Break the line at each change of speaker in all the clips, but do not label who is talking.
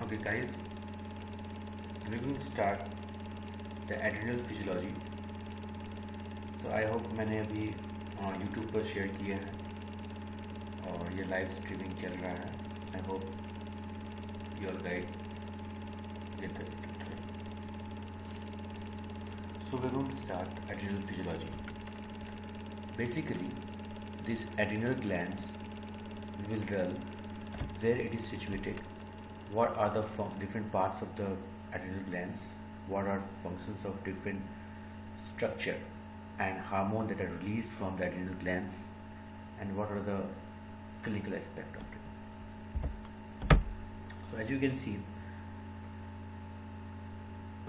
Okay guys, we're going to start the adrenal physiology. So I hope मैंने अभी YouTube पर share किया है और ये लाइव स्ट्रीमिंग चल रहा है. I hope you all guys get the picture. So we're going to start adrenal physiology. Basically, this adrenal glands we will learn where it is situated, what are the different parts of the adrenal glands, what are functions of different structure and hormone that are released from the adrenal glands, and what are the clinical aspect of it. So as you can see,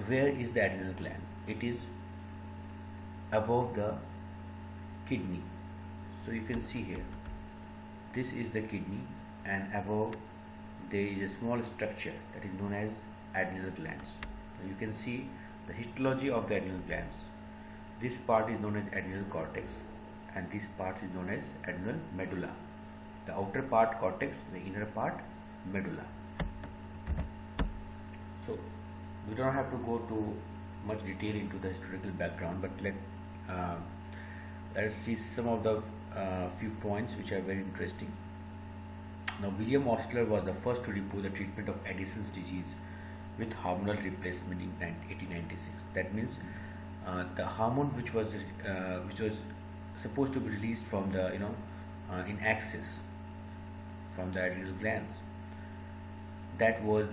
where is the adrenal gland? It is above the kidney. So you can see here, this is the kidney, and above there is a small structure that is known as adrenal glands. So you can see the histology of the adrenal glands. This part is known as adrenal cortex, and this part is known as adrenal medulla. The outer part cortex, the inner part medulla. So we don't have to go to much detail into the historical background, but let's see some of the few points which are very interesting. Now, William Osler was the first to report the treatment of Addison's disease with hormonal replacement in 1896. That means the hormone which was supposed to be released from the in excess from the adrenal glands, that was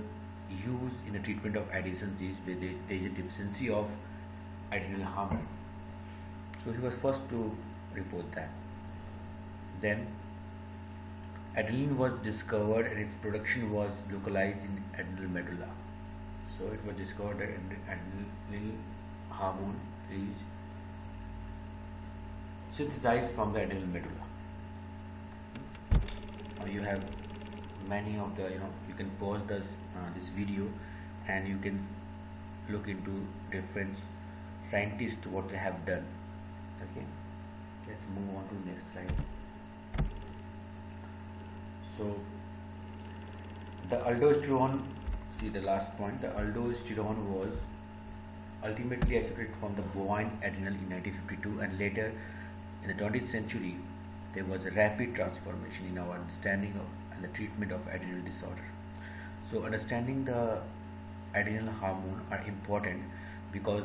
used in the treatment of Addison's disease where there is a deficiency of adrenal hormone. So he was first to report that. Then adrenaline was discovered and its production was localized in adrenal medulla. So it was discovered that adrenal hormone is synthesized from the adrenal medulla. Now you have many of the you can pause this video and you can look into different scientists what they have done. Okay, let's move on to the next slide. So the aldosterone, see the last point, the aldosterone was ultimately isolated from the bovine adrenal in 1952, and later in the 20th century there was a rapid transformation in our understanding of and the treatment of adrenal disorder. So understanding the adrenal hormone are important because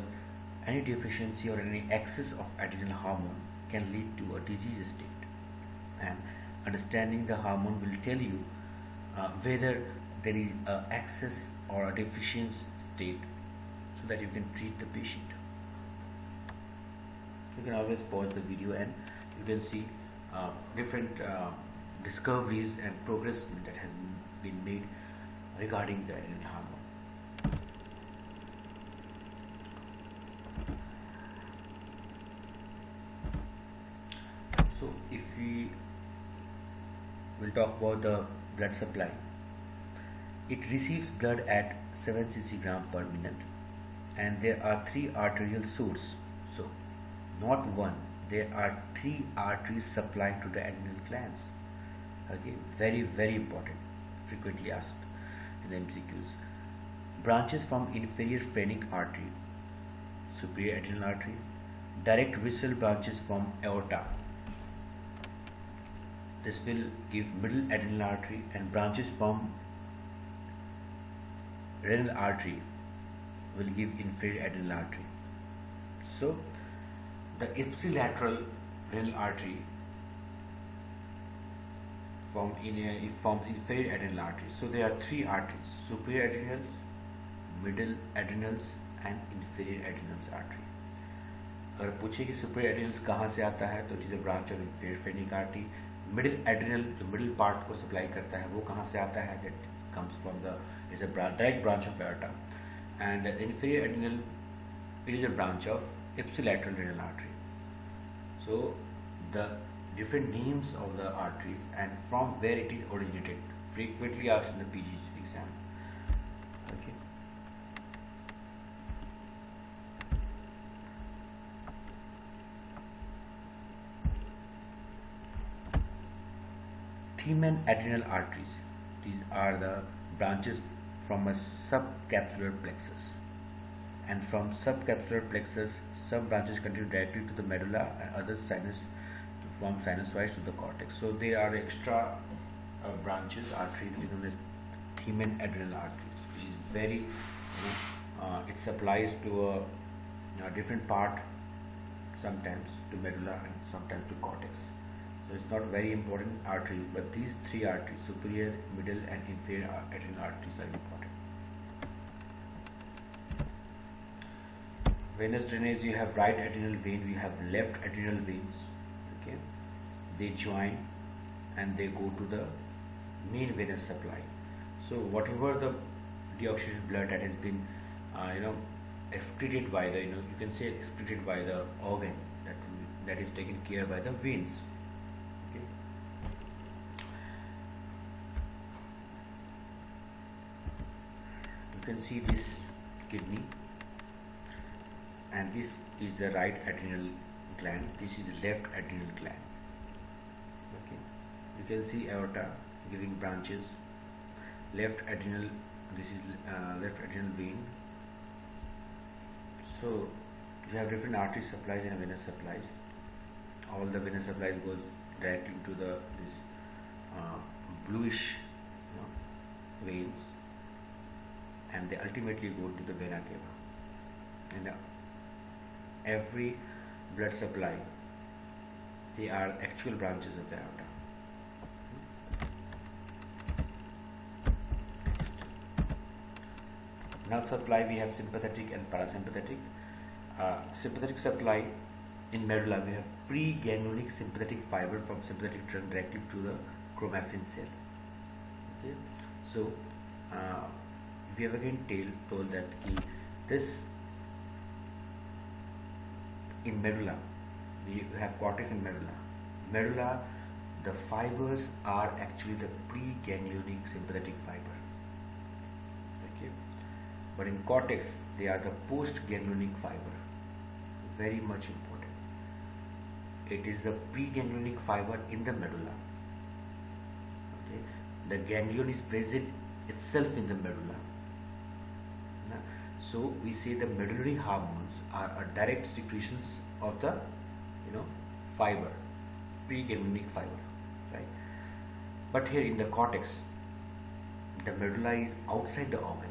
any deficiency or any excess of adrenal hormone can lead to a disease state, and understanding the hormone will tell you whether there is an excess or a deficient state so that you can treat the patient. You can always pause the video and you can see different discoveries and progress that has been made regarding the adrenal hormone. So if we will talk about the blood supply, it receives blood at 7 cc gram per minute, and there are 3 arterial sources. So not one, there are 3 arteries supplying to the adrenal glands. Okay, very important, frequently asked in the MCQs. Branches from inferior phrenic artery, superior adrenal artery, direct visceral branches from aorta. This will give middle adrenal artery, and branches from renal artery will give inferior adrenal artery. So the ipsilateral renal artery forms inferior adrenal artery. So there are 3 arteries: superior adrenals, middle adrenals and inferior adrenals artery. अगर पूछे कि superior adrenals कहाँ से आता है, तो it is a branch of inferior phrenic artery. Middle adrenal जो middle part को सप्लाई करता है वो कहाँ से आता है, that comes from the is a direct branch of aorta, and the inferior adrenal, it is a branch of ipsilateral renal artery. So the different names of the arteries and from where it is originated frequently asked in the PG exam. Okay. Themen adrenal arteries. These are the branches from a subcapsular plexus, and from subcapsular plexus, some branches continue directly to the medulla and other sinus to form sinusoids to the cortex. So there are extra branches, arteries, which is known as themen adrenal arteries, which is very, it supplies to a different part, sometimes to medulla and sometimes to cortex. So it's not very important artery, but these three arteries, superior, middle and inferior adrenal arteries, are important. Venous drainage, you have right adrenal vein, we have left adrenal veins. Okay, they join and they go to the main venous supply. So whatever the deoxygenated blood that has been excreted by the, you can say excreted by the organ that is taken care by the veins. Okay. You can see this kidney, and this is the right adrenal gland, this is the left adrenal gland. Okay, you can see aorta giving branches, left adrenal, this is left adrenal vein. So you have different artery supplies and venous supplies. All the venous supplies goes directly to the bluish veins, and they ultimately go to the vena cava. And every blood supply, they are actual branches of the aorta. Nerve supply, we have sympathetic and parasympathetic. Sympathetic supply, in medulla we have preganglionic sympathetic fiber from sympathetic trunk directly to the chromaffin cell. Okay, so we have again told that this in medulla, we have cortex in medulla. Medulla, the fibers are actually the preganglionic sympathetic fiber. Okay, but in cortex they are the postganglionic fiber. Very much important. It is the preganglionic fiber in the medulla. Okay, the ganglion is present itself in the medulla. So we say the medullary hormones are a direct secretions of the fiber, preganglionic fiber, right? But here in the cortex, the medulla is outside the organ,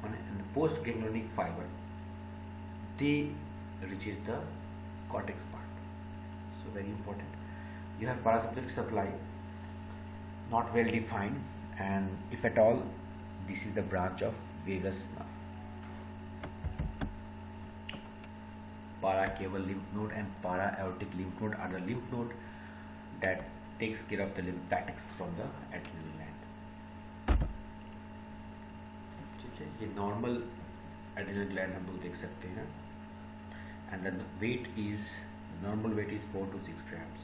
and the postganglionic fiber, they reaches the cortex part. So very important. You have parasympathetic supply, not well defined, and if at all, this is the branch of vagus nerve. Paracaval lymph node and para-aortic lymph node are the lymph node that takes care of the lymphatics from the adrenal gland. ठीक है, ये normal adrenal gland हम लोग देख सकते हैं, and then the weight is, normal weight is 4 to 6 grams.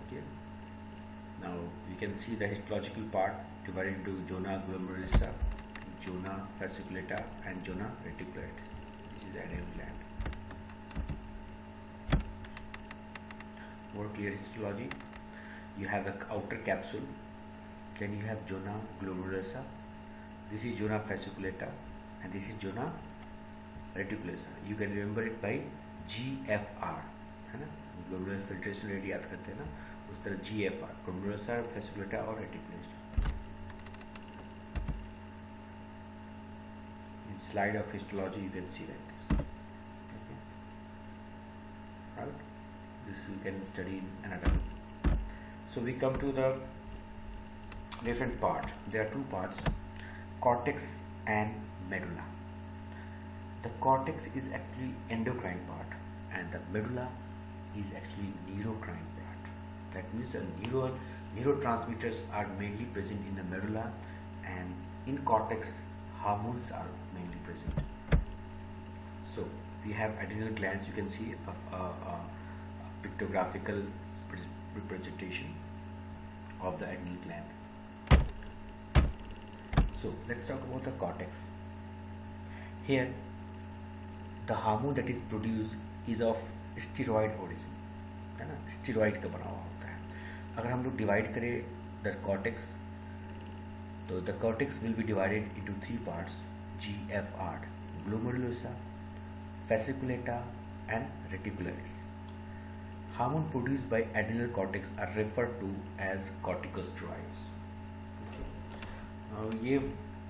Okay, now you can see the histological part divided into zona glomerulosa, zona fasciculata and zona reticulata. This is the adrenal gland. More clear histology. You have the outer capsule, then you have zona glomerulosa, this is zona fasciculata, and this is zona reticulosa. You can remember it by GFR, है ना, glomerular filtration rate याद करते हैं ना, उस तरह GFR, glomerulosa, fasciculata और reticulosa. In slide of histology you can see like this. Okay, right? This you can study in anatomy. So we come to the different part. There are two parts, cortex and medulla. The cortex is actually endocrine part, and the medulla is actually neurocrine part. That means the neurotransmitters are mainly present in the medulla, and in cortex hormones are mainly present. So we have adrenal glands. You can see a pictographical representation of the adrenal gland. So let's talk about the cortex. Here the hormone that is produced is of steroid origin, है ना, steroid का बना हुआ होता है. अगर हम लोग divide करें the cortex, So the cortex will be divided into three parts: GFR, glomerulosa, fasciculata, and reticularis. Hormone produced by adrenal cortex are referred to as corticosteroids. ये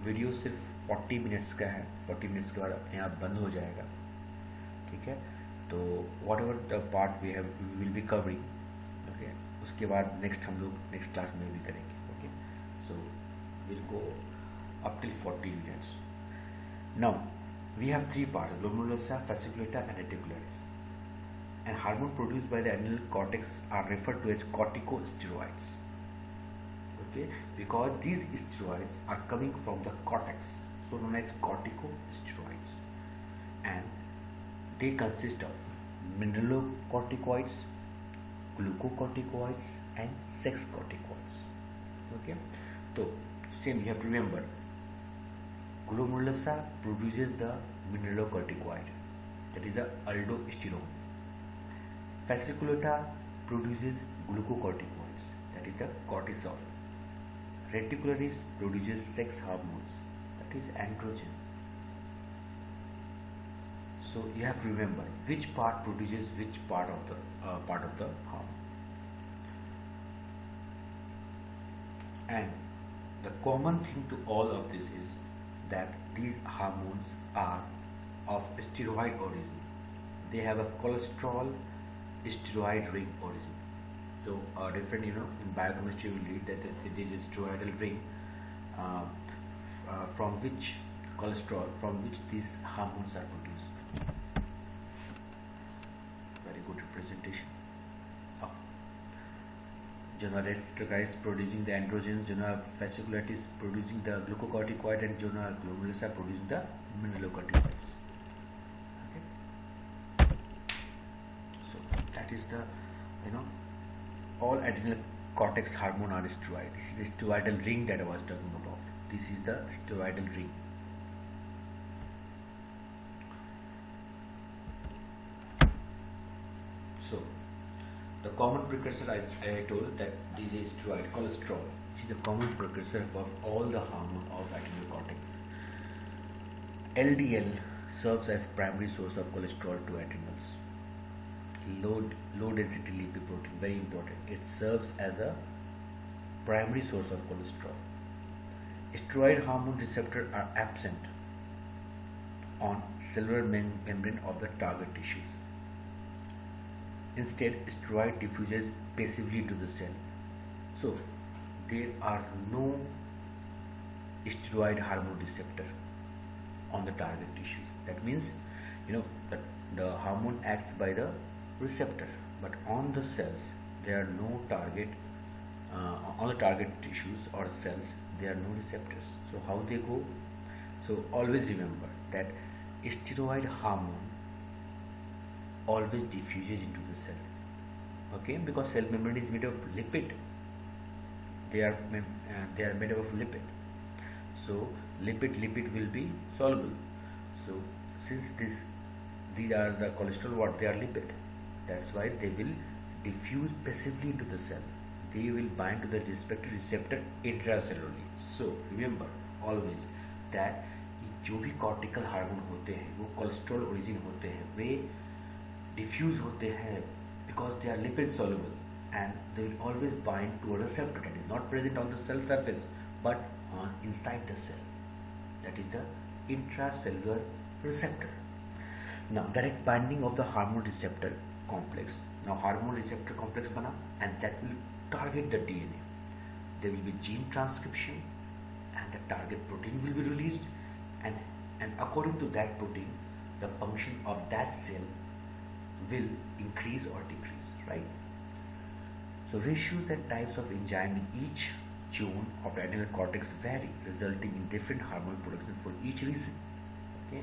वीडियो सिर्फ 40 मिनट्स का है, 40 मिनट्स के बाद अपने आप बंद हो जाएगा, ठीक है। तो whatever the part we will be covering, okay, उसके बाद नेक्स्ट हम लोग नेक्स्ट क्लास में भी करेंगे, okay. So will go up till 40 minutes. Now we have three parts: glomerulosa, fasciculata, and reticularis. And hormone produced by the adrenal cortex are referred to as corticosteroids. Okay, because these steroids are coming from the cortex, so known as corticosteroids, and they consist of mineralocorticoids, glucocorticoids, and sex corticoids. Okay, so same you have to remember. Glomerulosa produces the mineralocorticoid, that is the aldosterone. Fasciculata produces glucocorticoids, that is the cortisol. Reticularis produces sex hormones, that is androgen. So you have to remember which part produces which part of the hormone. And the common thing to all of this is that these hormones are of steroid origin. They have a cholesterol steroid ring origin. So different, in biochemistry we read that it is a steroidal ring from which these hormones are produced. Very good representation of reticularis producing the androgens, fasciculata producing the glucocorticoid, and glomerulosa producing the mineralocorticoids. Okay. So that is the, all adrenal cortex hormone are steroid. This is the steroidal ring that I was talking about. This is the steroidal ring. So the common precursor, I told that this is steroid, cholesterol. This is the common precursor for all the hormone of adrenal cortex. LDL serves as primary source of cholesterol to adrenals. Low density lipoprotein, very important. It serves as a primary source of cholesterol. Steroid hormone receptors are absent on cellular membrane of the target tissues. Instead, steroid diffuses passively to the cell. So, there are no steroid hormone receptor on the target tissues. That means, that the hormone acts by the receptor, but on the cells there are no target. On the target tissues or cells, there are no receptors. So, how they go? So, always remember that steroid hormone always diffuses into the cell, okay, because cell membrane is made of lipid. They are made up of lipid, so lipid will be soluble. So since these are the cholesterol, what they are lipid, that's why they will diffuse passively into the cell. They will bind to the respective receptor intracellularly. So remember always that जो भी cortical hormone होते हैं वो cholesterol origin होते हैं, वे diffuse होते हैं because they are lipid soluble, and they will always bind to a receptor that is not present on the cell surface but inside the cell, that is the intracellular receptor. Now direct binding of the hormone receptor complex. Now hormone receptor complex bana, and that will target the DNA. There will be gene transcription and the target protein will be released, and according to that protein the function of that cell will increase or decrease, right? So ratios and types of enzyme in each zone of the adrenal cortex vary, resulting in different hormone production for each region. Okay,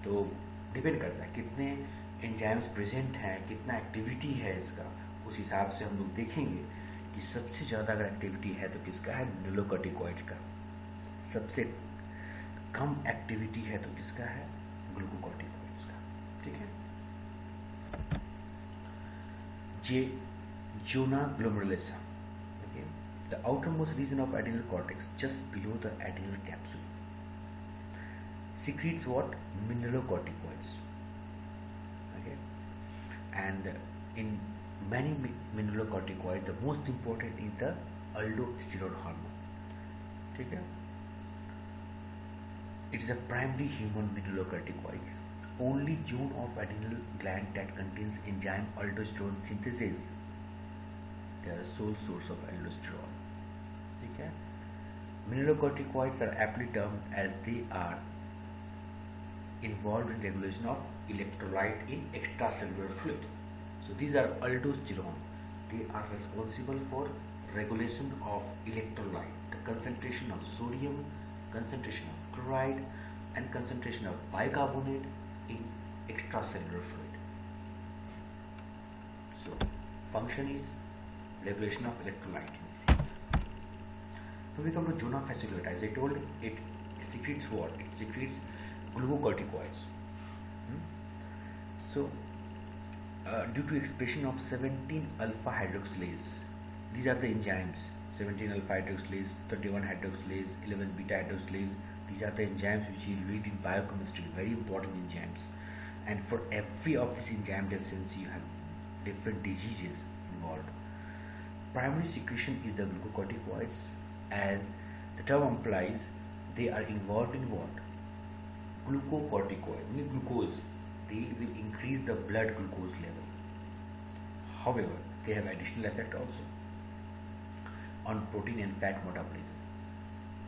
तो depend करता है कितने enzymes present हैं, कितना activity है इसका, उस हिसाब से हम लोग देखेंगे कि सबसे ज़्यादा अगर एक्टिविटी है तो किसका है, मिनरलोकॉर्टिकॉइड का, सबसे कम एक्टिविटी है तो किसका है, ग्लूकोकॉर्टिकॉइड्स का, ठीक है। Zona glomerulosa, okay, the outermost region of adrenal cortex, just below the adrenal capsule, secretes what? Mineralocorticoids. Okay, and in many mineralocorticoids, the most important is the aldosterone hormone. Okay, it is a primary human mineralocorticoids. Only zone of adrenal gland that contains enzyme aldosterone synthesis. They are the sole source of aldosterone. Okay, mineralocorticoids are aptly termed as they are involved in regulation of electrolyte in extracellular fluid. So these are aldosterone. They are responsible for regulation of electrolyte, the concentration of sodium, concentration of chloride, and concentration of bicarbonate in extracellular fluid. So function is regulation of electrolyte in the cells. Now we come to zona fasciculata. As I told, it secretes what? It secretes glucocorticoids. So, due to expression of 17 alpha hydroxylase, these are the enzymes: 17 alpha hydroxylase, 31 hydroxylase, 11 beta hydroxylase. These are the enzymes which you read in biochemistry, very important enzymes. And for every of this enzyme deficiency, you have different diseases involved. Primary secretion is the glucocorticoids, as the term implies. They are involved in what? Glucocorticoid, means glucose. They will increase the blood glucose level. However, they have additional effect also on protein and fat metabolism.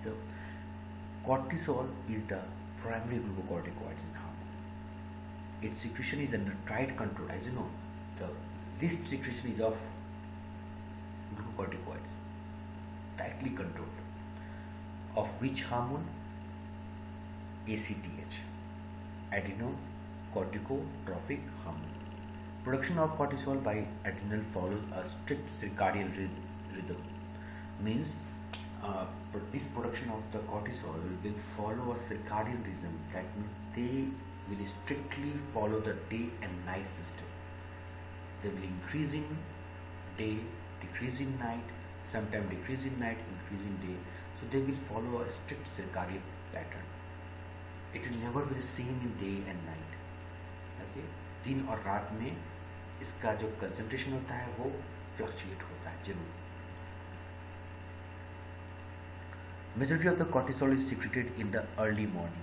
So, cortisol is the primary glucocorticoid in hormone. Its secretion is under tight control. As you know, the least secretion is of glucocorticoids, tightly controlled. Of which hormone? ACTH, adrenocorticotropic hormone. Production of cortisol by adrenal follows a strict circadian rhythm. Means this production of the cortisol will follow a circadian rhythm. That means they will strictly follow the day and night system. They will increase in day, decrease in night, sometimes decrease in night, increase in day. So they will follow a strict circadian pattern. It will never be the same in day and night. Okay, दिन और रात में इसका जो concentration होता है वो fluctuate होता है जरूर. Majority of the cortisol is secreted in the early morning.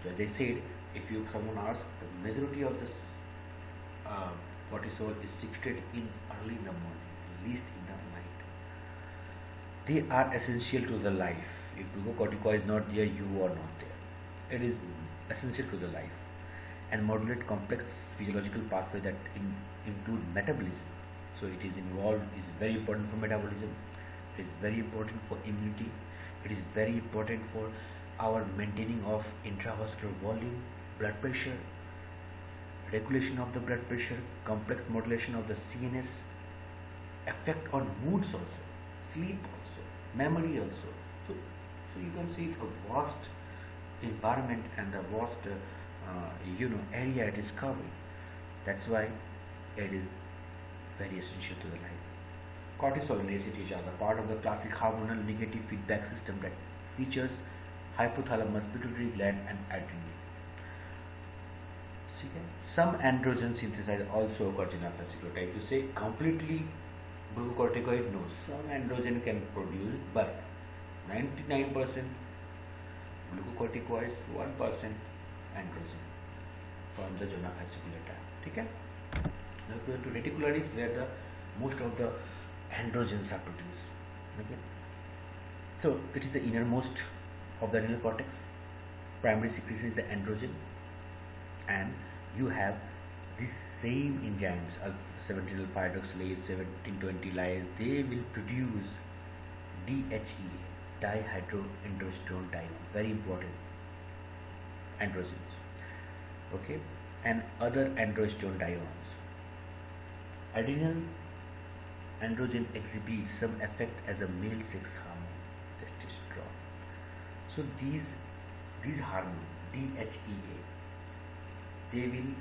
So as I said, if someone asks, the majority of this cortisol is secreted in early in the morning, least in the night. They are essential to the life. If glucocorticoid is not there, you are not there. It is essential to the life and modulate complex physiological pathways that include metabolism. So it is involved, is very important for metabolism. It is very important for immunity. It is very important for our maintaining of intravascular volume, blood pressure, regulation of the blood pressure, complex modulation of the CNS, effect on moods also, sleep also, memory also. So you can see a vast environment and the vast area it is covering. That's why it is very essential to the life. Cortisol and ACTH are the part of the classic hormonal negative feedback system that features hypothalamus, pituitary gland and adrenal. Some androgen synthesize also occurs in a fasciculata. If you say completely glucocorticoid, no, some androgen can produce, but 99% glucocorticoids, 1% androgen from the zona fasciculata. Okay? Now we go to reticularis, where the most of the androgens are produced. Okay? So it is the innermost of the adrenal cortex. Primary secretion is the androgen, and you have these same enzymes, 17 alpha hydroxylase, 1720 lyase. They will produce DHEA, dihydroandrosterone dione, very important androgens. Okay, and other androsterone diones. Adrenal androgen exhibits some effect as a male sex hormone, testosterone. So these hormones, DHEA, they will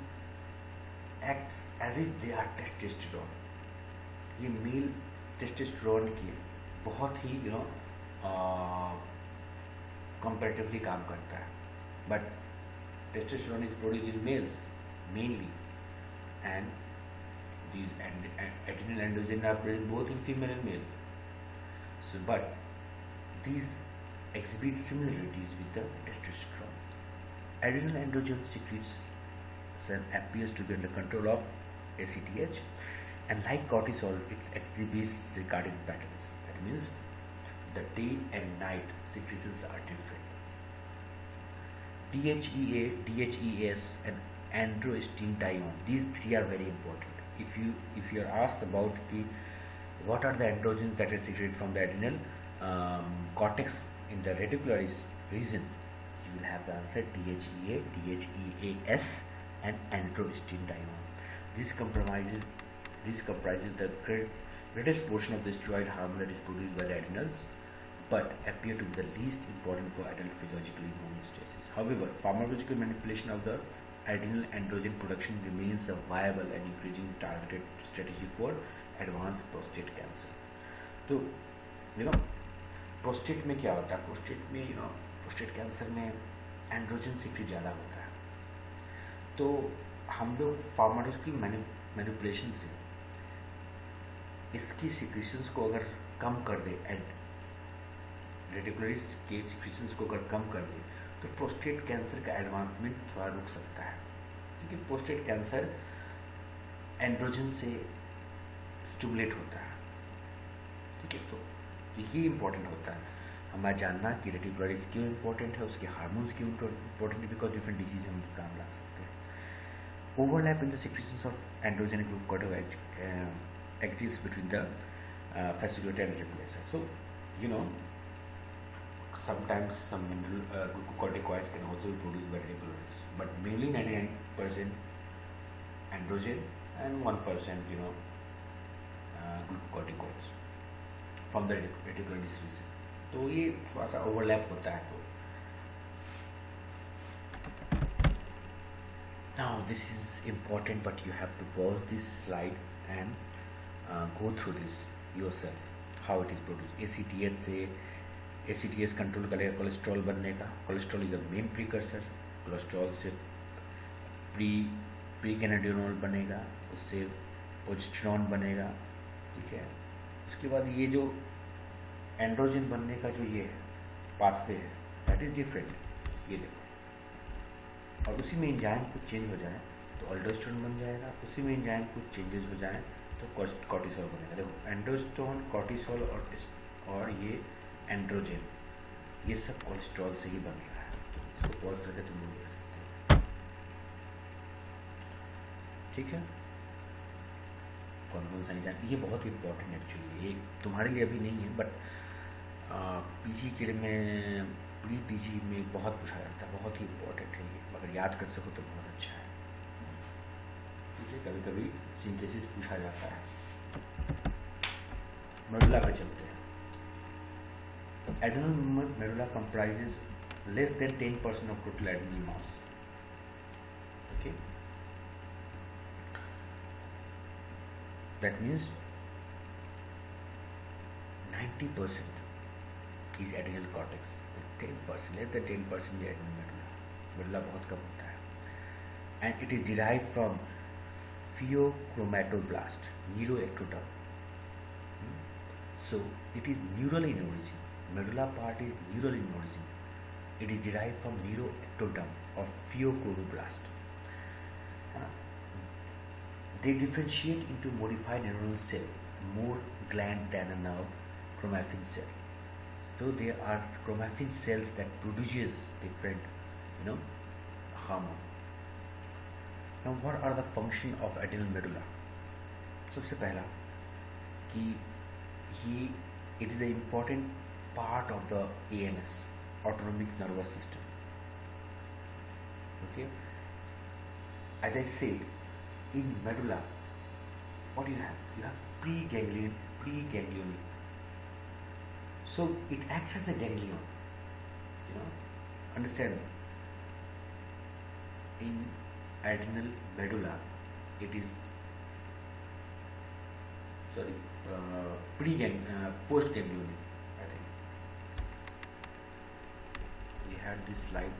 act as if they are testosterone. ये mail testosterone की बहुत ही comparatively काम करता है. But testosterone is produced in males mainly, and these adrenal androgen are present both in female and male. So, but these exhibit similarities with the testosterone. Adrenal androgen secretes appears to be under control of ACTH, and like cortisol, it exhibits circadian patterns. That means the day and night secretions are different. DHEA, DHEAS, and androstenedione. These three are very important. If you are asked about what are the androgens that are secreted from the adrenal cortex in the reticular region, you will have the answer DHEA, DHEAS, and androstenedione. This comprises the greatest portion of the steroid hormone that is produced by the adrenals, but appear to be the least important for adult physiological homeostasis. However, pharmacological manipulation of the adrenal androgen production remains a viable and increasing targeted strategy for advanced prostate cancer. तो prostate में क्या होता है? Prostate में prostate cancer में androgen secret ज़्यादा होता है. तो हम लोग फार्मास्यूटिकल मैनिपुलेशन से इसकी सिक्रीशंस को अगर कम कर दे, रेटिकुलर के सिक्रीशंस को अगर कम कर दे, तो प्रोस्टेट कैंसर का एडवांसमेंट थोड़ा रुक सकता है, क्योंकि प्रोस्टेट कैंसर एंड्रोजन से स्टिमुलेट होता है. ठीक है, तो ये इम्पोर्टेंट होता है हमारा जानना कि रेटिकुलरिस क्यों इम्पोर्टेंट है, उसके हार्मोन्स क्यों इम्पोर्टेंट है, बिकॉज डिफरेंट डिजीज हम काम ला सकते हैं. Overlap in the secretions of androgen glucocorticoids exists between the fasciculata and reticular. So sometimes some glucocorticoids can also be produced by reticulars, but mainly 99% androgen and 1% glucocorticoids from the reticular disease. तो ये थोड़ा सा overlap होता है. तो now this is important, but you have to pause this slide and go through this yourself, how it is produced. ACTH control करेगा cholesterol बनने का. Cholesterol is the main precursor. Cholesterol से प्रीकैनाडिनोल बनेगा, उससे प्रोजेस्टेरॉन बनेगा. ठीक है, उसके बाद ये जो एंड्रोजन बनने का जो ये पाथवे है, दैट इज डिफरेंट. ये देखो, और उसी में एंजाइम कुछ चेंज हो जाए तो अल्डोस्टेरोन बन जाएगा. उसी में एंजाइम कुछ चेंजेस हो जाए तो कॉर्टिसोल बनेगा. देखो, एंडोस्टोन, कॉर्टिसोल और ये एंड्रोजन, ये सब कोलेस्ट्रॉल से ही बन रहा है. इसको पॉज करके तुम लोग देख सकते हो. ठीक है, कौन सा एंजाइम, ये बहुत इंपॉर्टेंट एक्चुअली. ये तुम्हारे लिए अभी नहीं है, बट पीजी के लिए में प्री पीजी में बहुत पूछा जाता है. बहुत ही इंपॉर्टेंट है ये, अगर याद कर सको तो बहुत अच्छा है. कभी कभी सिंथेसिस पूछा जाता है. मेडुला पे चलते हैं. Adrenal medulla comprises less than 10% of total adrenal mass. Okay, that means 90% is adrenal cortex, 10% less than 10% is adrenal medulla. Medulla बहुत कम होता है, and it is derived from pheochromatoblasts, neuroectoderm. So it is neural in origin. Medulla part is neural in origin. It is derived from neuroectoderm or pheochromoblast. They differentiate into modified neuronal cell, more gland than a nerve chromaffin cell. So there are chromaffin cells that produces different hormone. Now, what are the function of adrenal medulla? सबसे पहला कि ये it is an important part of the ANS, autonomic nervous system. Okay, as I said, in medulla, what do you have? You have preganglion. So it acts as a ganglion. Understand? In adrenal medulla, it is sorry, post-ganglionic. I think we had this slide.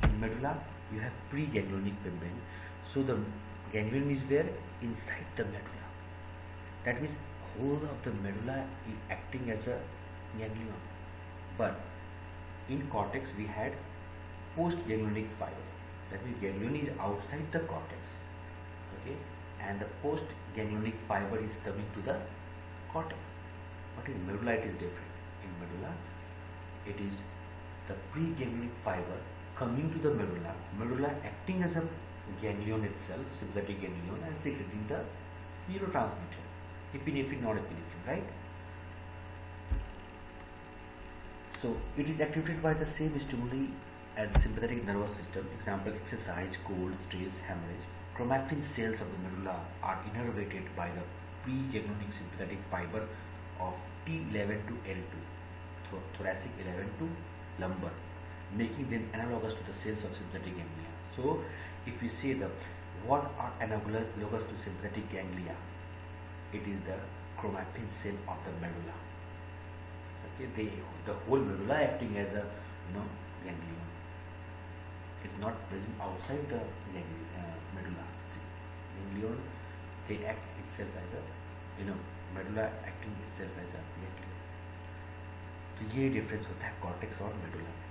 In medulla, you have pre-ganglionic membrane. So the ganglion is where? Inside the medulla. That means whole of the medulla is acting as a ganglion. But in cortex we had post-ganglionic fiber. That means ganglion is outside the cortex. Okay, and the post-ganglionic fiber is coming to the cortex. But in medulla it is different. In medulla, it is the pre-ganglionic fiber coming to the medulla acting as a ganglion itself, sympathetic ganglion, and secreting the neurotransmitter, epinephrine, norepinephrine, right? So it is activated by the same stimuli as the sympathetic nervous system. Example: exercise, cold, stress, hemorrhage. Chromaffin cells of the medulla are innervated by the pre-ganglionic sympathetic fiber of T11 to L2, thoracic 11 to lumbar, making them analogous to the cells of sympathetic ganglia. So, if we say what are analogous to sympathetic ganglia, it is the chromaffin cell of the medulla. Okay, the whole medulla acting as a ganglion. It's not present outside the medulla. See, ganglion, they act itself as a medulla acting itself as a ganglion. तो ये difference होता है cortex और medulla में.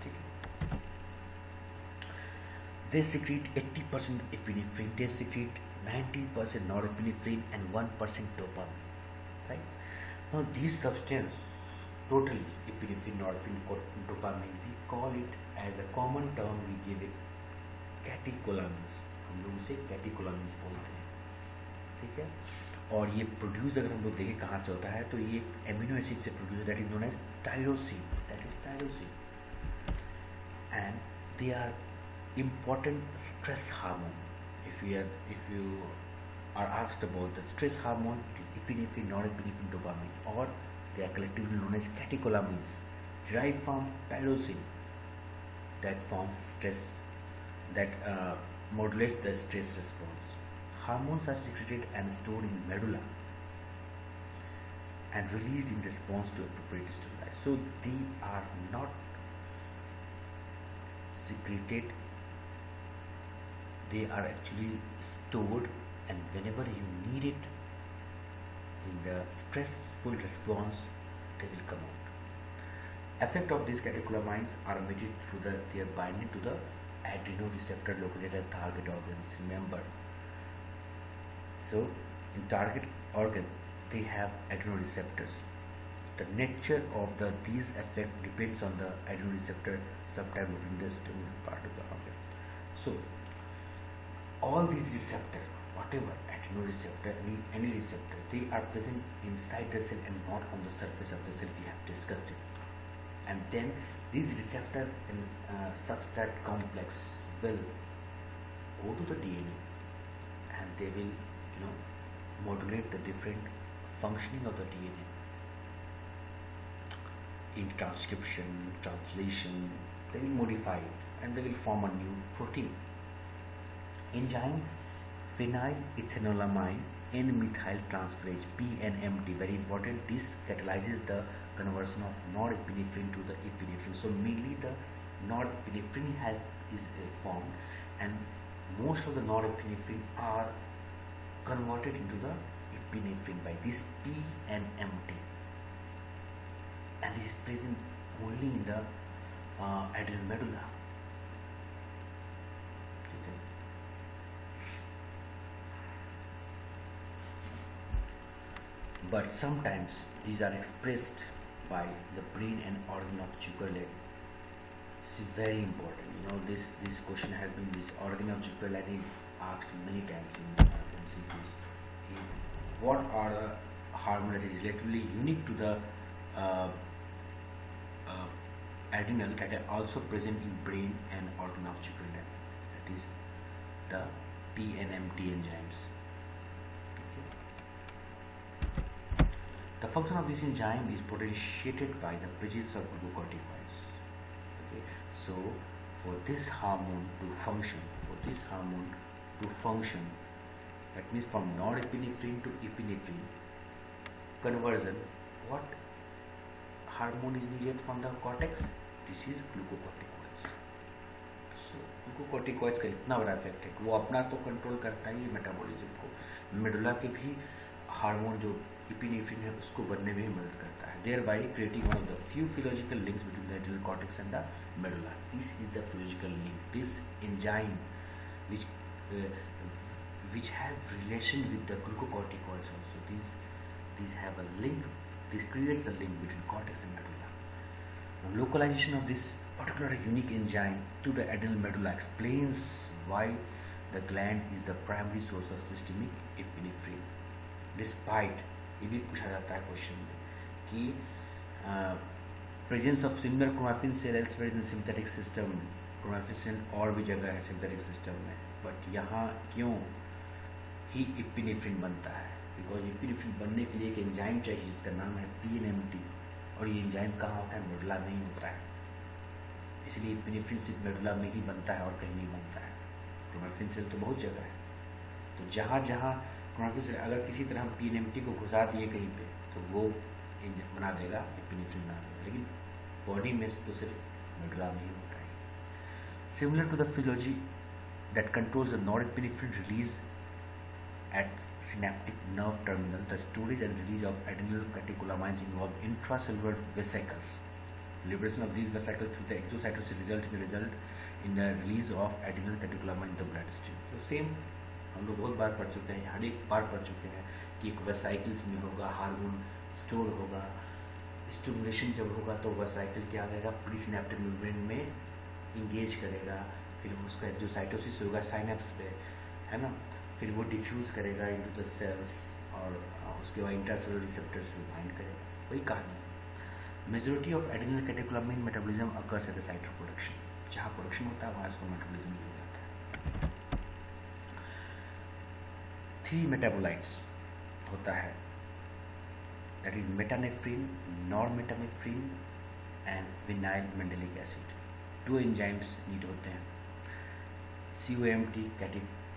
ठीक है. They secrete 80% epinephrine, they secrete 90% norepinephrine and 1% dopamine. Right? Now these substances, totally epinephrine, norepinephrine, dopamine, we call it as a common term, we give it कैटेकोलामिन्स. हम लोग उसे कैटेकोलामिन्स बोलते हैं. ठीक है. और ये प्रोड्यूस अगर हम लोग देखें कहाँ से होता है, तो ये एमिनो एसिड से produce, that is known as tyrosine. That is tyrosine. And they are important stress hormone. If you are asked about the stress hormone, it is epinephrine, norepinephrine, dopamine, or they are collectively known as catecholamines, derived from tyrosine, that forms stress, that modulates the stress response. Hormones are secreted and stored in medulla and released in response to appropriate stimuli. So they are not secreted, they are actually stored, and whenever you need it in the stressful response, they will come out. Effect of these catecholamines are mediated through their binding to the adrenal receptor located at target organs. Remember, so in target organ they have adrenal receptors. The nature of these effects depends on the adrenal receptor subtype within the stimulant part of the organ. So all these receptors, whatever adrenal receptor, any receptor, they are present inside the cell and not on the surface of the cell. We have discussed it. And then these receptor and substrate complex will go to the DNA and they will modulate the different functioning of the DNA in transcription, translation. They will modify it and they will form a new protein. Enzyme phenylethanolamine N-methyl transferase PNMT, very important. This catalyzes the conversion of norepinephrine to the epinephrine. So mainly the norepinephrine is formed, and most of the norepinephrine are converted into the epinephrine by this PNMT, and is present only in the adrenal medulla. But sometimes these are expressed by the brain and organ of Zuckerle. This is very important. This question has been, this organ of Zuckerle is asked many times in MCQs. What are the hormones that is relatively unique to the adrenal that are also present in brain and organ of Zuckerle? That is the PNMT enzymes. The function of this enzyme is potentiated by the presence of glucocorticoids. Okay, so for this hormone to function, for this hormone to function, that means from norepinephrine to epinephrine conversion, what hormone is needed from the cortex? This is glucocorticoids. So glucocorticoids का इतना बड़ा effect है कि वो अपना तो control करता ही metabolism को, मेडुला के भी हार्मोन जो इपिनेफ्रिन है उसको बनने में ही मदद करता है, thereby creating one of the few physiological links between the adrenal cortex and the medulla. This is the physiological link. This enzyme which have relation with the glucocorticoids also. These have a link. This creates a link between cortex and medulla. Now, localization of this particular unique enzyme to the adrenal medulla explains why the gland is the primary source of systemic epinephrine. Despite, ये भी पूछा जाता है question में कि presence of similar chromaffin cell elsewhere in synthetic system, chromaffin cell और भी जगह है सिंथेटिक सिस्टम में, बट यहाँ क्यों ही इपिनेफ्रिन बनता है? बिकॉज इपिनेफ्रिन बनने के लिए एक एंजाइम चाहिए जिसका नाम है PNMT, और ये एंजाइम कहाँ होता है? मेडुला में ही होता है. इसलिए इपिनेफ्रिन सिर्फ मेडुला में ही बनता है और कहीं नहीं बनता है. क्रोमैफिन सेल तो बहुत जगह है, तो जहाँ जहाँ क्रोमैफिन सेल अगर किसी तरह हम PNMT को घुसा दिए कहीं पे तो वो बना देगा, इपिनेफ्रिन बना देगा, लेकिन बॉडी में तो सिर्फ मेडुला में ही होता है. Similar to the physiology that controls the norepinephrine release at synaptic nerve terminal, the storage and release of adrenal catecholamines involve intracellular vesicles. Liberation of these vesicles through the exocytosis result in the release of adrenal catecholamine in the bloodstream. So same हम लोग बहुत बार पढ़ चुके हैं, हर एक बार पढ़ चुके हैं कि एक वेसाइकल्स में होगा हार्मोन स्टोर होगा, स्टिमुलेशन जब होगा तो वेसाइकल क्या करेगा? प्री सिनेप्टिक मेम्ब्रेन में इंगेज करेगा, फिर उसका एक्सोसाइटोसिस होगा साइनेप्स पे, है ना, फिर वो डिफ्यूज़ करेगा इनटू द सेल्स और उसके बाद इंट्रासेलुलर रिसेप्टर्स में बाइंड करेगा. वही कहानी है. Majority of adrenal catecholamine metabolism occurs at the site of production. जहाँ प्रोडक्शन होता है वहाँ इसको मेटाबॉलिज्म भी हो जाता है. 3 मेटाबोलाइट्स होता है, that is metanephrine, normetanephrine and vanillyl mandelic acid. 2 enzymes need होते हैं, COMT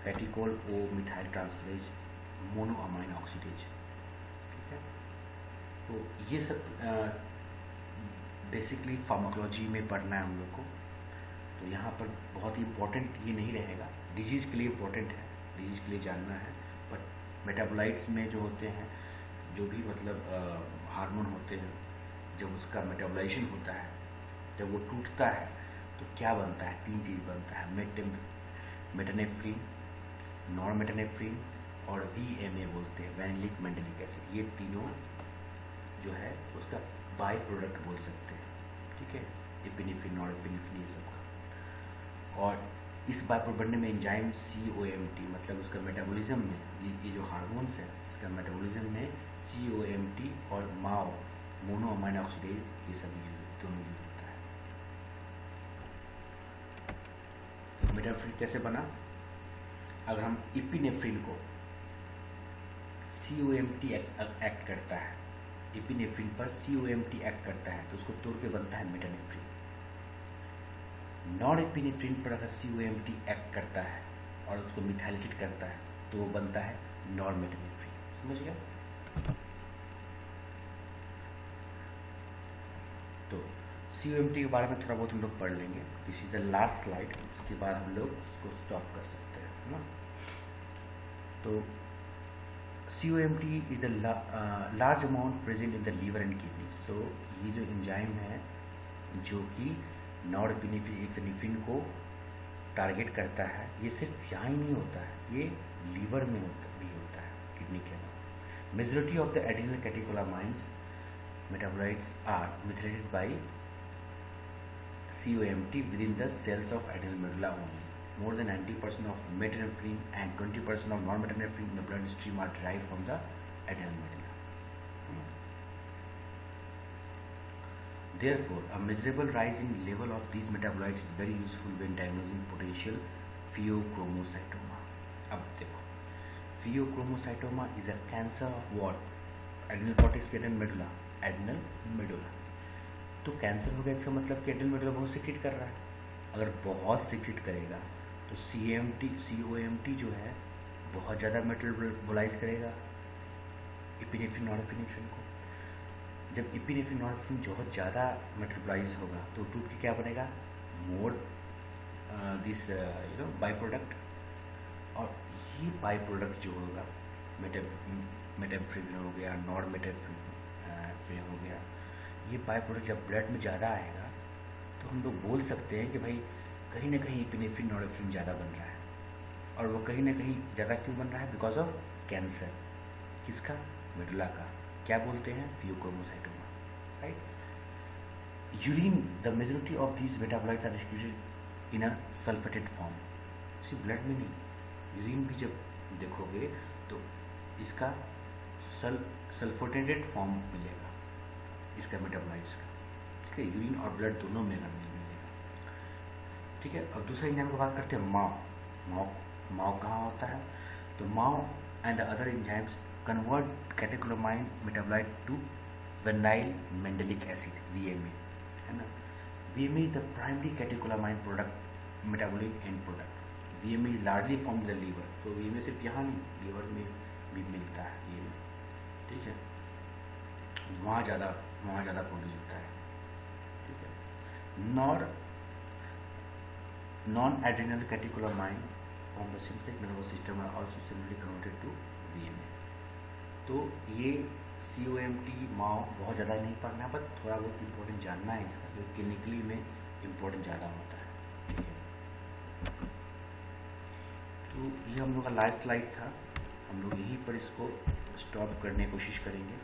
catechol O methyl transferase, monoamine oxidase. ठीक है, तो ये सब बेसिकली फार्माकोलॉजी में पढ़ना है हम लोग को. तो यहाँ पर बहुत ही इम्पोर्टेंट ये नहीं रहेगा, डिजीज़ के लिए इम्पोर्टेंट है, डिजीज़ के लिए जानना है, बट मेटाबोलाइट्स में जो होते हैं, जो भी मतलब हार्मोन होते हैं, जब उसका मेटाबोलाइजेशन होता है, जब वो टूटता है तो क्या बनता है? 3 चीज़ बनता है, मेटानेफ्रिन, नॉरमेटानेफ्रिन और VMA बोलते हैं, वैनिलिक मेंडेलिक एसिड. ये तीनों जो है उसका बाय प्रोडक्ट बोल सकते हैं. ठीक है, एपिनेफ्रिन, नॉरएपिनेफ्रिन, ये सब का. और इस बाय प्रोडक्ट बनने में एंजाइम COMT, मतलब उसका मेटाबॉलिज्म में ये जो हार्मोन्स है इसका मेटाबॉलिज्म में COMT और MAO, मोनोअमाइन ऑक्सीडेज, ये सब दोनों यूज होता है. मेटानेफ्रिन कैसे बना? अगर हम इपिनेफ्रिन को, COMT एक्ट करता है, इपिनेफ्रिन पर COMT एक्ट करता है तो उसको तोड़ के बनता है मेटानेफ्रिन. नॉन एपिनेफ्रिन पर अगर COMT एक्ट करता है और उसको मिथाइलेटेड करता है तो वो बनता है नॉरमेटानेफ्रिन. समझ गया? तो COMT के बारे में थोड़ा बहुत हम लोग पढ़ लेंगे. This is the last slide, उसके बाद हम लोग इसको स्टॉप कर सकते हैं, है ना. तो COMT is the large amount present in the liver and kidney. So ये जो एंजाइम है जो कि नॉरएपिनेफ्रिन को टारगेट करता है, ये सिर्फ यहाँ ही नहीं होता है, ये लीवर में भी होता है, किडनी के अलावा. Majority of the adrenal catecholamines metabolites are methylated by COMT within the cells of adrenal medulla only. More than 90% of metanephrine and 20% of non-metanephrine in the bloodstream are derived from the adrenal medulla. Therefore, a measurable rise in level of these metabolites is very useful when diagnosing potential pheochromocytoma. अब देखो, pheochromocytoma is a cancer of what? Adrenal cortex, adrenal medulla. Adrenal medulla. तो cancer हो गया, इसका मतलब कि adrenal medulla बहुत secrete कर रहा है. अगर बहुत सिक्रेट करेगा तो COMT जो है बहुत ज़्यादा मेटाबोलाइज करेगा एपिनेफ्रिन नॉरएपिनेफ्रिन को। जब एपिनेफ्रिन नॉरएपिनेफ्रिन बहुत ज़्यादा मेटाबोलाइज होगा तो टूथ की क्या बनेगा, मोर दिस बाई प्रोडक्ट, और ये बाई प्रोडक्ट जो होगा मेटाफ्रिन हो गया, नॉरमेटाफ्रिन हो गया, ये बाई प्रोडक्ट जब ब्लड में ज़्यादा आएगा तो हम लोग बोल सकते हैं कि भाई कहीं ना कहीं एपिनेफ्रिन नॉरएपिनेफ्रिन ज़्यादा बन रहा है। और वो कहीं ना कहीं ज़्यादा क्यों बन रहा है, बिकॉज ऑफ कैंसर। किसका, मेडुला का। क्या बोलते हैं, pheochromocytoma, right. Urine, the majority of these metabolites are distributed in a sulphated form. सिर्फ ब्लड में नहीं, यूरिन भी जब देखोगे तो इसका सल्फेटेड फॉर्म मिलेगा, इसका मेटाबोलाइट्स का, ठीक है। यूरिन और ब्लड दोनों में मिलेगा, ठीक है। और दूसरा एंजाइम की बात करते हैं, माओ कहाँ होता है, तो MAO and the other enzymes convert catecholamine metabolite to vanillyl mandelic acid, VMA, है ना। VMA is the primary catecholamine product, metabolic end product. VMA is largely form in the liver, तो VMA सिर्फ यहाँ नहीं, लीवर में भी मिलता है ये, ठीक है। वहाँ ज़्यादा प्रोड्यूस होता है, ठीक है। Non-adrenal catecholamine from the sympathetic nervous system are also similarly converted to VMA। तो ये COMT माओ बहुत ज़्यादा नहीं पढ़ना, बट थोड़ा बहुत इम्पोर्टेंट जानना है इसका, जो क्लिनिकली में इम्पोर्टेंट ज़्यादा होता है, ठीक है। तो ये हम लोग का लास्ट स्लाइड था, हम लोग यहीं पर इसको स्टॉप करने की कोशिश करेंगे।